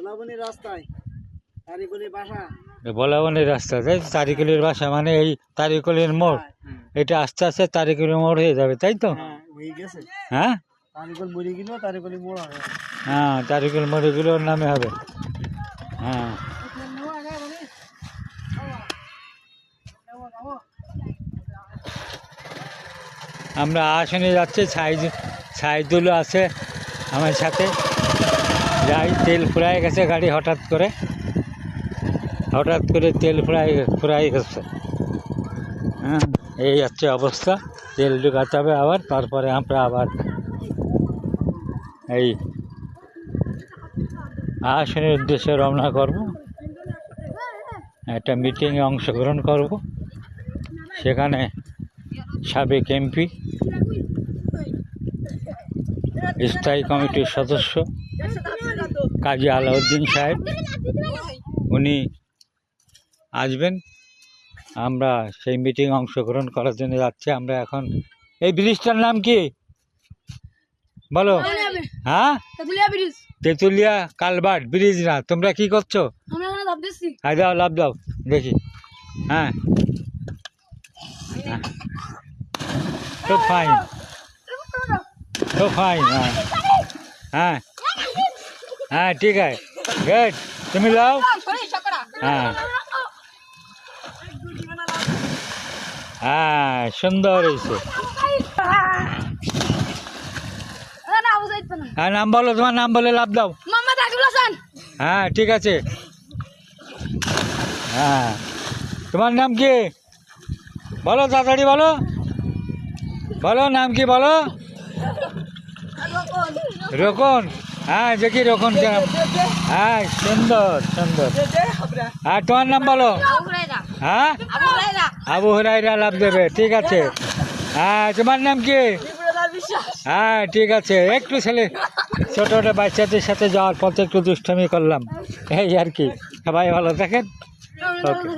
বলাবনির রাস্তা তাই তারিকুলির বাসা, মানে এই তারিকুলির মোড়, এটা আস্তে আস্তে তারিকুলির মোড় হয়ে যাবে তাই তো? হ্যাঁ হ্যাঁ, তারিকুল মোড়গুলোর নামে হবে। হ্যাঁ আমরা আসনে যাচ্ছি, সাইদুল আছে আমার সাথে, যাই তেল ফুরাই গেছে গাড়ি, হঠাৎ করে তেল ফুরাই গেছে। হ্যাঁ এই হচ্ছে অবস্থা, তেল ঢুকাতে হবে আবার, তারপরে আমরা আবার এই আসনের উদ্দেশ্যে রওনা করব। একটা মিটিংয়ে অংশগ্রহণ করব, সেখানে সাবেক এমপি, স্থায়ী কমিটির সদস্য কাজী আলাউদ্দিন সাহেব উনি আসবেন। আমরা সেই মিটিং অংশগ্রহণ করার জন্য যাচ্ছি। আমরা এখন এই ব্রিজটার নাম কি বলো? হ্যাঁ তেঁতুলিয়া কালভার্ট ব্রিজ না, তোমরা কি করছো? দাও লাভ দাও দেখি। হ্যাঁ তো ফাইন, তো ফাইন। হ্যাঁ হ্যাঁ হ্যাঁ ঠিক আছে, গুড, তুমি লাও। হ্যাঁ হ্যাঁ সুন্দর হয়েছে। হ্যাঁ নাম বলো, তোমার নাম বলে লাভ দাও। হ্যাঁ ঠিক আছে। হ্যাঁ তোমার নাম কি বলো, তাড়াতাড়ি বলো, বলো নাম কি বলো? রোকন। হ্যাঁ দেখি রোকন কেমন। হ্যাঁ সুন্দর সুন্দর। হ্যাঁ তোমার নাম বলো। হ্যাঁ আবু হুরায়রা লাভ দেবে, ঠিক আছে। হ্যাঁ তোমার নাম কি? হ্যাঁ ঠিক আছে। একটু ছেলে ছোট ছোট বাচ্চাদের সাথে যাওয়ার পথে একটু দুষ্টামি করলাম, এই আর কি। সবাই ভালো থাকেন। ওকে।